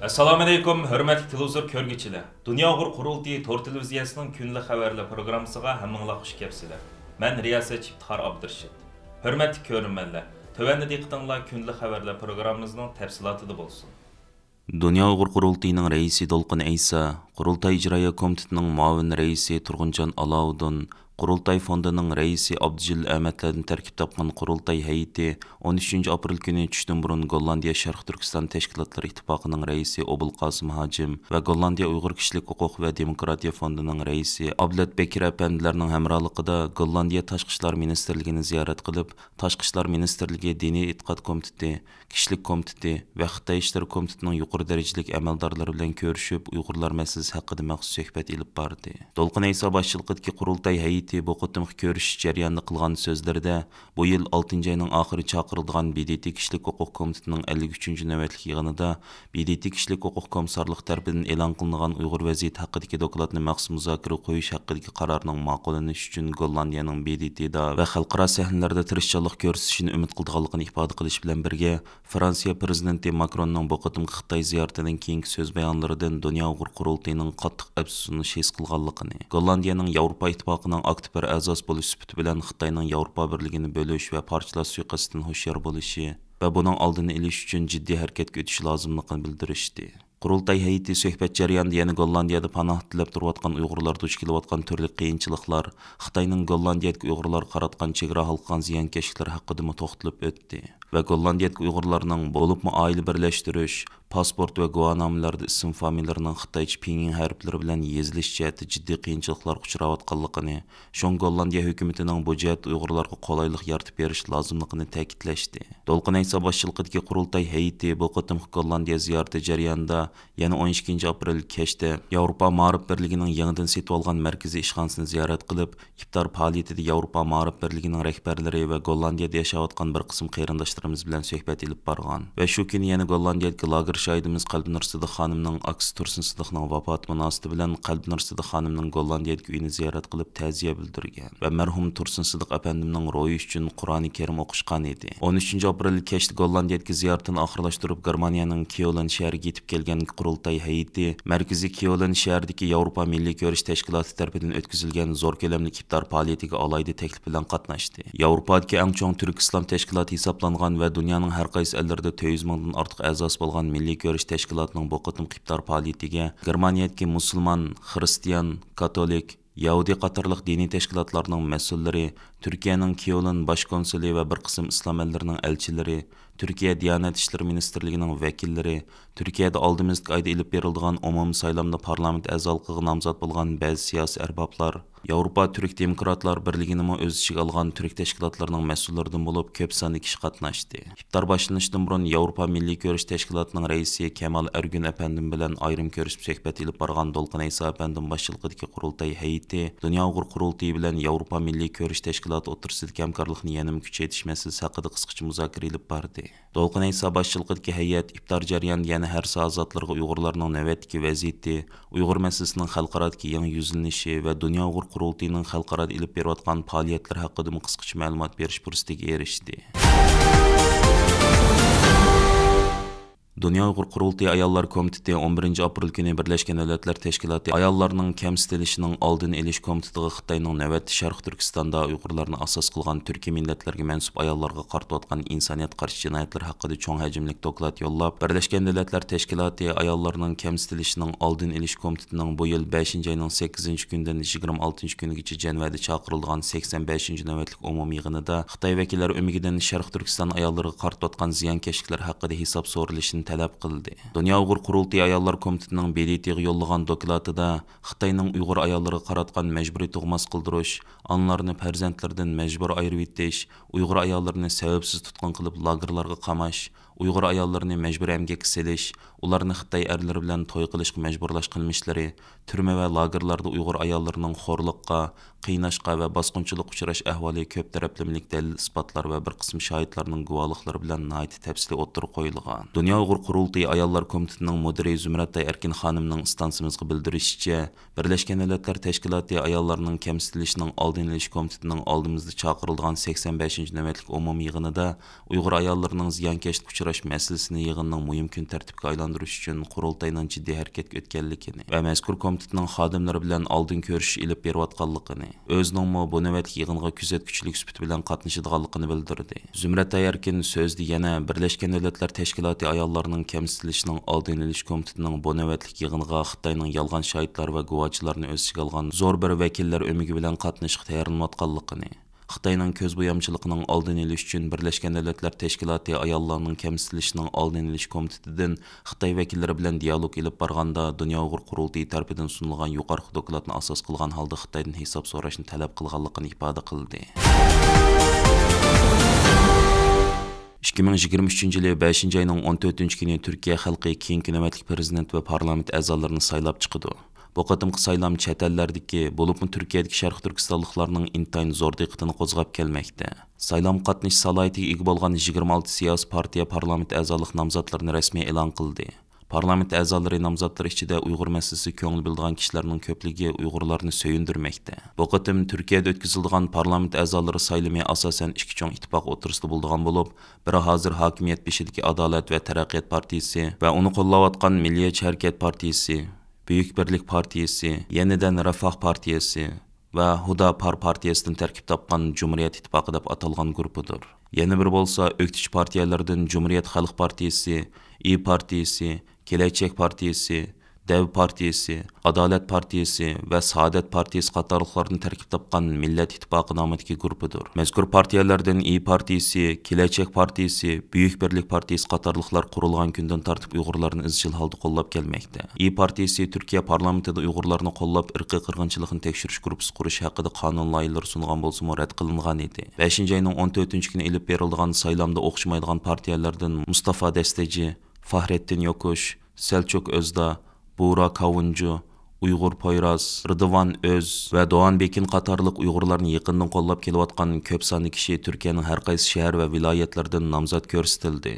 Assalomu alaykum, hurmatli televizor ko'rguvchilar. Dunyo Uyg'ur qurultiyi Tor televiziyasining kunlik xabarlar programmasiga hammanglar xush kelibsizlar. Men riyosatchi Iftixor Abdurashid. Hurmatli ko'ruvchilar, tövəndə diqqətinizlər kunlik xabarlar programmamızın təfsilatında bo'lsin. Dünya Uyghur Qurultayının reisi Dolqun Aysa, Qurultay İcraya Komitetining muavin reisi Turg'unjon Alovdin, Qurultay fondining reisi Abdujil Ahmadlardan tarkib topgan Qurultay heyeti 13 aprel kuni tushdan burun Gollandiya Sharq Turkiston tashkilotlari ittifoqining reisi Obul Qasim Hajim va Gollandiya Uyg'ur kishilik huquq va demokratiya fondining reisi Ablat Bekir apandilarning hamrohligida Gollandiya Tashqi ishlar ministrligini ziyorat qilib, Tashqi ishlar ministrligi diniy e'tiqod komiteti, kishilik komiteti va Xitoy ishlar komitetining yuqori darajalik amaldorlari bilan ko'rishib, Uyg'urlar masalasi haqida maxsus suhbat olib bordi. Dolqun Aysa boshchiligidagi Qurultay heyeti bu qutimki ko'rish jarayonida qilgan so'zlarida bu yil 6-oyning oxiri chaqirilgan BDT kishilik huquq komitetining 53-navbatlik yig'inida BDT kishilik huquq komissarligi tarafidan e'lon qilingan Uyg'ur vaziyati haqidagi dokladni maxsus muzokara qo'yish haqidagi qarorning ma'qullanishi uchun Gollandiyaning BDTda va xalqaro sahnalarda tirishchilik ko'rsatishini umid qilganligini ifoda qilish bilan birga Fransiya prezidenti Makronning bu qitimki Xitoy ziyaratidan keyingi so'z bayonlaridan Dunyo Uyg'ur qurultayining qattiq afsusini his qilganligini, Gollandiyaning Yevropa ittifoqining aktiv bir a'zosi bo'lish sifati bilan Xitoyning Yevropa birligini bo'lish va parchalash suiqasdidan hushyor bo'lishi va buning oldini olish uchun jiddiy harakatga o'tish lozimligini bildirishdi. Qurultay heyeti suhbat jarayonida yana Gollandiyada panoh tilab turayotgan Uyg'urlar duch kelayotgan turli qiyinchiliklar, Xitoyning Gollandiyadagi Uyg'urlar qaratgan chegara halqan ziyonkashliklar haqida to'xtalib o'tdi va Gollandiyadagi Uyg'urlarning bo'libmi oila birlashtirish, pasport va guvohnomalarda ism familiyalarining Xitoycha pinyin harflari bilan yezilish jihati jiddiy qiyinchiliklarga uchrayotganligini, shon Gollandiya hukumatining bu jihat Uyg'urlarga qulaylik yaratib berish lozimligini ta'kidlashdi. Dolqun Aysa boshchiligidagi Qurultay heyeti bu qitim Gollandiya ziyorati jarayonida yana 12 aprel kechda Yevropa Ma'rif birligining yangidan setib olgan markaziy ishxonasini ziyorat qilib, iftor faoliyatida Yevropa Ma'rif birligining rahbarlari va Gollandiyada yashayotgan bir qism qarindoshlarimiz bilan suhbat olib borgan va shu kuni yana Gollandiyadagi lager shohidimiz Qalbinur Sidiq xonimning aksi Tursun Sidiqning vafoti munosabati bilan Qalbinur Sidiq xonimning Gollandiyadagi uyini ziyorat qilib ta'ziya bildirgan va marhum Tursun Sidiq apandimning ro'yi uchun Qur'oni Karim o'qishgan edi. 13 aprel kechda Gollandiyadagi ziyoratini oxirlashtirib Germaniyaning Kiolin shahriga yetib kelgan Qurultay heyeti markaziy Kiolin shahridagi Yevropa Milliy ko'rish tashkiloti tomonidan o'tkazilgan zo'r ko'lamli iftor faoliyatiga alayda taklif bilan qatnashdi. Yevropadagi eng chong turk islom tashkiloti hisoblangan va dunyoning har qaysi ellarida 200 mingdan ortiq a'zosi bo'lgan Milliy ko'rish tashkilotining bu qitim iftor faoliyatiga Germaniyadagi musulmon, xristian, katolik, Yahudi qatorliq diniy tashkilotlarning mas'ullari, Turkiyaning Kiolin bosh konsuli va bir qism islom ellarining elchilari, Türkiye Diyanet İşleri Ministerligining vakillari, Turkiyada oldimizgi oyda ilib berilgan umum saylamda parlament a'zoligiga nomzod bo'lgan ba'zi siyosiy arboblar, Yevropa Türk Demokratlar birligini o'z ichiga olgan turk tashkilotlarining mas'ullaridan bo'lib ko'p sonli kishi qatnashdi. Iftor boshlanishidan burun Yevropa Milliy ko'rish tashkilotining raisi Kemal Ergün apandim bilan ayrim ko'rishib suhbat olib borgan Dolqun Aysa apandim boshchiligidagi Qurultay heyeti Dunyo Uyg'ur qurultayi bilan Yevropa Milliy ko'rish tashkiloti o'rtasidagi hamkorlikni yanada kuchaytirish masalasi haqida qisqacha muzokara olib bordi. Dolqun Aysa boshchiligidagi heyet iftor jarayonida yana har soatlarga Uyg'urlarning navbatdagi vaziyati, Uyg'ur masalasining xalqarodagi yangi yuzlanishi va Dunyo Uyg'ur qurultayining xalqarada ilib berayotgan faoliyatlar haqida qisqacha ma'lumot berish fursatiga erishdi. Dunyo Uyg'ur Qurultayi Ayollar Komiteti 11 aprel kuni Birlashgan Davlatlar Tashkiloti ayollarning kamsitilishining oldini olish komitetiga Xitoyning navbatda Sharq Turkistonda Uyg'urlarni asos qilgan turkiy millatlarga mansub ayollarga qaratayotgan insoniyat qarshi jinoyatlar haqida cho'ng hajmli doklad yo'llab, Birlashgan Davlatlar Tashkiloti ayollarning kamsitilishining oldini olish komitetining bu yil 5-oyning 8-kunidan 26-kunigacha Janvada chaqirilgan 85-navbatlik umumiy yig'inida Xitoy vakillari umigidan Sharq Turkiston ayollariga qaratayotgan ziyonkashliklar haqida hisob so'ralishini talab qildi. Dunyo Uyg'ur qurultayi ayollar komitetining BDTga yo'llagan dokladida Xitoyning Uyg'ur ayollariga qaratgan majburiy tug'mas qildirish, onlarni farzandlaridan majbur ayirib etish, Uyg'ur ayollarini sababsiz tutqun qilib lagerlarga qamash, Uyg'ur ayollarini majburiy emgakka selish, ularni Xitoy erlari bilan to'y qilishga majburlash qilmishlari, turma va lagerlarda Uyg'ur ayollarining xo'rliqqa, qiynashqa va bosqinchilik uchrash ahvoli ko'p taraflamalik dalil isbotlar va bir qism shohidlarning guvohliklari bilan nihoyat tafsili o'tirib qo'yilgan. Dunyo Uyg'ur qurultayi ayollar komitetining mudiri Zumratay Erkin xonimning istansimizga bildirishicha, Birlashgan Davlatlar Tashkiloti ayollarning kamsitilishining oldini olish komitetining oldimizda chaqirilgan 85-navbatlik umumiy yig'inida Uyg'ur ayollarining ziyonkashlikka so'rash masalasini yig'inning muhim kun tartibga aylantirish uchun qurultayning jiddiy harakatga o'tganligini va mazkur komitetning xodimlari bilan oldin ko'rish ilib berayotganligini, o'ziningmi bu navbatdagi yig'inga kuzatuvchilik sifati bilan qatnashadiganligini bildirdi. Zumrat Ayarkin so'zda yana Birlashgan Davlatlar Tashkiloti ayollarning kamsitilishining oldini olish komitetining bu navbatdagi yig'inga Xitoyning yolg'on shohidlar va guvohchilarni o'z ichiga olgan zo'r bir vakillar o'migi bilan qatnashishga tayyorlanayotganligini, Xitoyning ko'z bo'yamchiligining oldini olish uchun Birlashgan Davlatlar Tashkiloti ayollarning kamsitilishining oldini olish komitetidan Xitoy vakillari bilan dialog ilib borganda Dunyo Uyg'ur qurultiyi tarafidan sunilgan yuqorqi dokladni asos qilgan holda Xitoydan hisob so'rashni talab qilganligini ifoda qildi. 2023 yılı 5. ayının 14. günü Türkiye xalqi keyinki navbatlik prezident ve parlament a'zolarini saylab chiqdi. Bu qatimqi saylam chet ellardagi, bo'libmi Turkiyadagi Sharq Turkistonliklarning intayin zo'r diqqatini qo'zg'ab kelmoqda. Saylam qatnashish salohiyatiga ega bo'lgan 26 siyosiy partiya parlament a'zolik nomzodlarini rasmiy e'lon qildi. Parlament a'zolari nomzodlar ichida Uyg'ur masalasi ko'ngil bildigan kishilarning ko'pligi Uyg'urlarni söyündirmoqda. Bu qatim Turkiyada o'tkazilgan parlament a'zolari saylami asosan ikki cho'ng ittifoq o'tirisida bo'lgan bo'lib, biri hozir hokimiyat beshidagi Adolat va Taraqqiyot partiyasi va uni qo'llayotgan Milliyetchi harakat partiyasi, Büyük Birlik partiyasi, yenidan Refah partiyasi va Hudapar partiyasidan tarkib topgan Cumhuriyet ittifoqi deb atalgan guruhidir. Yana bir bo'lsa, o'qitish partiyalardan Cumhuriyet Xalq partiyasi, İYİ partiyasi, Kelajak partiyasi, Dev partiyasi, Adalet partiyasi va Saadet partiyasi qatorliqlarni tarkib topgan Millet ittifoqi nomidagi guruhidir. Mazkur partiyalardan İYİ partiyasi, Kelajak partiyasi, Büyük Birlik partiyasi qatorliqlar qurilgan kundan tartib Uyg'urlarni izchil holda qo'llab kelmoqda. İYİ partiyasi Turkiya parlamentida Uyg'urlarni qo'llab irqiy qirg'inchilikni tekshirish guruhi qurish haqida qonun loyihalari sungan bo'lsa-mu rad qilingan edi. 5. ayning 14. kuni ilib berilgan saylamda o'xshamaydigan partiyalardan Mustafa Desteci, Fahrettin Yokush, Selçuk Özda, Buğra Kavuncu, Uyg'ur Poyraz, Rıdvan Öz va Doğan Bekin qatorliq Uyg'urlarni yaqindan qo'llab kelayotgan ko'p sonli kishi Turkiyaning har qaysi shahar va viloyatlaridan nomzod ko'rsatildi.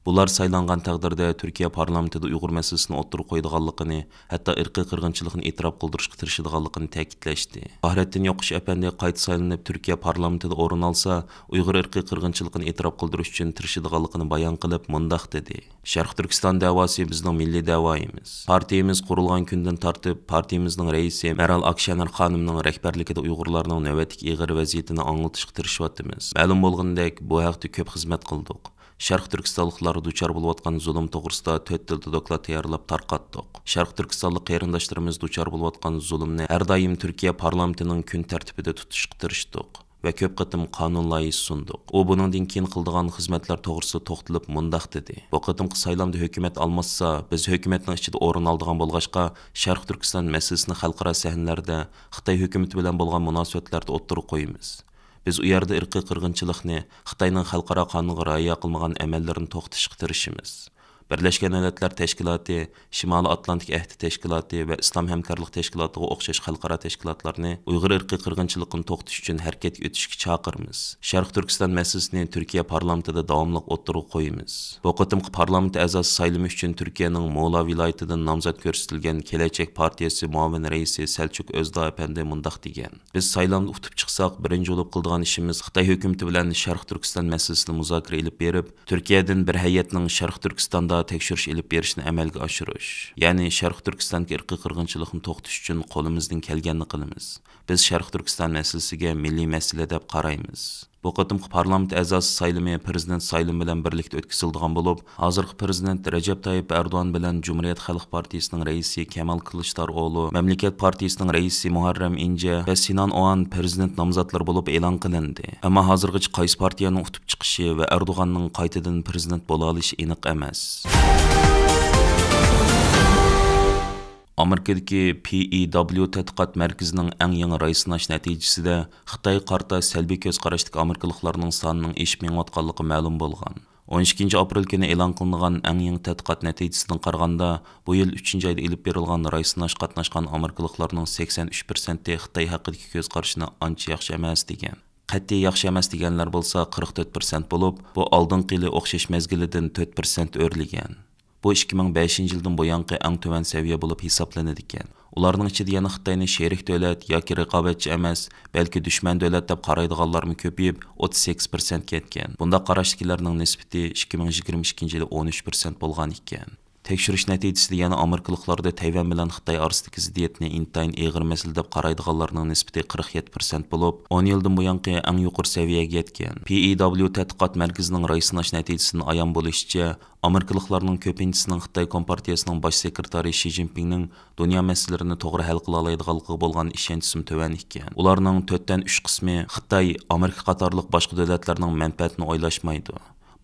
Bular saylangan taqdirda Turkiya parlamentida Uyg'ur masalasini o'ttirib qo'ydiganligini, hatto irqiy qirg'inchilikni e'tirof qildirishga tirishadiganligini ta'kidlashdi. Fahrettin Yokush apandi qayta saylanib Turkiya parlamentida o'rin olsa, Uyg'ur irqiy qirg'inchilikni e'tirof qildirish uchun tirishadiganligini bayon qilib, mundaq dedi: Sharq Turkiston da'vosi bizning milliy da'voyimiz. Partiyamiz qurilgan kundan tortib, partiyamizning raisi Meral Akşener xonimning rahbarligida Uyg'urlarning navbatdagi ig'ir vaziyatini anglatishga tirishyapmiz. Ma'lum bo'lgandek, bu haqda ko'p xizmat qildik. Sharq Turkistonliklar duchor bo'layotgan zulm to'g'risida 4 tilda doklad tayyorlab tarqatdik. Sharq Turkistonlik qarindoshlarimiz duchor bo'layotgan zulmni har doim Turkiya parlamentining kun tartibida tutishga tirishdik va ko'p qatim qonun loyihasi sundik. U buningdan keyin qildigan xizmatlar to'g'risida to'xtalib mundaq dedi: Bu qatimqi saylamda hukumat almashsa, biz hukumatning ichida o'rin oladigan bo'lg'achqa, Sharq Turkiston masalasini xalqaro sahnalarda Xitoy hukumati bilan bo'lgan munosabatlarda o'ttirib qo'yamiz. Biz u yerda irqiy qirg'inchilikni, Xitoyning xalqaro qonunga rioya qilmagan amallarini to'xtatishga tirishimiz. Birlashgan Davlatlar Tashkiloti, Shimoliy Atlantik ahdi tashkiloti va Islom hamkorlik tashkilotiga o'xshash xalqaro tashkilotlarni Uyg'ur irqiy qirg'inchiligini to'xtatish uchun harakatga o'tishga chaqiramiz. Sharq Turkiston masalasini Turkiya parlamentida davomli o'ttirib qo'yamiz. Bu qatimqi parlament a'zosi saylami uchun Turkiyaning Mo'la viloyatidan nomzod ko'rsatilgan Kelajak partiyasi muavin raisi Selçuk Özda apandi mundaq degan: Biz saylamda utib chiqsak, birinchi bo'lib qilgan ishimiz Xitoy hukumati bilan Sharq Turkiston masalasini muzokara olib berib, Turkiyadan bir hay'atning Sharq Turkistonda tekshirish ilib berishni amalga oshirish. Ya'ni Sharq Turkistonga irqiy qirg'inchilikni to'xtatish uchun qo'limizdan kelganini qilamiz. Biz Sharq Turkiston masalasiga milliy masala deb qaraymiz. Bu qatimqi parlament a'zosi saylami prezident saylami bilan birlikda o'tkaziladigan bo'lib, hozirgi prezident Recep Tayyip Erdo'g'an bilan Cumhuriyet Xalq partiyasining raisi Kemal Kılıçdaroğlu, Mamlakat partiyasining raisi Muharrem İnce va Sinan Oğan prezident nomzodlari bo'lib e'lon qilindi. Ammo hozirgacha qaysi partiyaning utib chiqishi va Erdo'g'anning qaytadan prezident bo'la olishi aniq emas. Amerikadagi PEW tadqiqot markazining eng yangi raysinash natijasida Xitoy qarta salbiy ko'z qarashdagi amerikaliklarning sonining eshib mengayotganligi ma'lum bo'lgan. 12 aprel kuni e'lon qilingan eng yangi tadqiqot natijasidan qaraganda, bu yil 3-oyda ilib berilgan raysinash qatnashgan amerikaliklarning 83% Xitoy haqidagi ko'z qarashini ancha yaxshi emas degan. Qat'iy yaxshi emas deganlar bo'lsa 44% bo'lib, bu oldingi yili o'xshash mezgilidan 4% o'rligan. Bu 2005 yildan buyanqı eng tövan seviye bo'lib hisoblanadi ekan. Ularning ichida yana Xitoyni sherik davlat yoki raqobatchi emas, balki dushman davlat deb qaraydiganlarmi ko'payib 38% ketgan. Bunda qarashdagilarning nisbati 2022 yili 13% bo'lgan ekan. Tekshirish natijasida yana Amerikaliklarda Tayvan bilan Xitoy orasidagi ziddiyatni intayin og'ir masala deb qaraydiganlarning nisbati 47% bo'lib, 10 yildan buyanqi eng yuqori seviyaga yetgan. PEW tadqiqot markazining raisinash natijasidan ayon bo'lishicha, Amerikaliklarning ko'pinchisining Xitoy Kompartiyasining bosh sekretari Shi Jinpingning dunyo masalalarini to'g'ri hal qila oladiganligiga bo'lgan ishonchim to'van ekan. Ularning 4 dan 3 qismi Xitoy, Amerika qatorliq boshqa davlatlarning manfaatini o'ylashmaydi.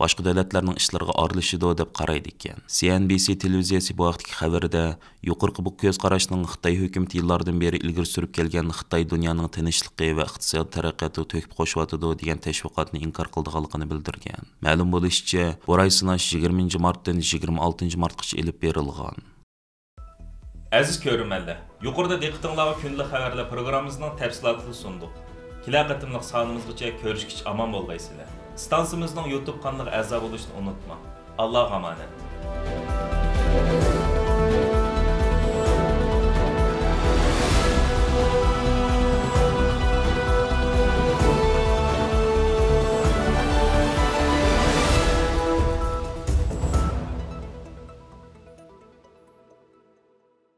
Boshqa davlatlarning ishlariga aralashadi deb qaraydi ekan. CNBC televiziyasi bu vaqtdagi xabarida yuqorqi bu ko'z qarashning Xitoy hukumati yillardan beri ilgari surib kelgan Xitoy dunyoning tinchligi va iqtisodiy taraqqiyotga to'kib qo'shyotidi degan tashviqotni inkor qilganligini bildirgan. Ma'lum bo'lishicha, bu raysinash 20 martdan 26 martgacha elib berilgan. Aziz ko'ruvchilar, yuqorida diqqatingizga kunlik xabarlar programmamizning tafsilotini sundik. Kelar qatimliq sonimizgacha ko'rishguncha omon bo'lgaysizlar. Stansiyamizning YouTube kanaliga a'zo bo'lishni unutma. Allohga omonat.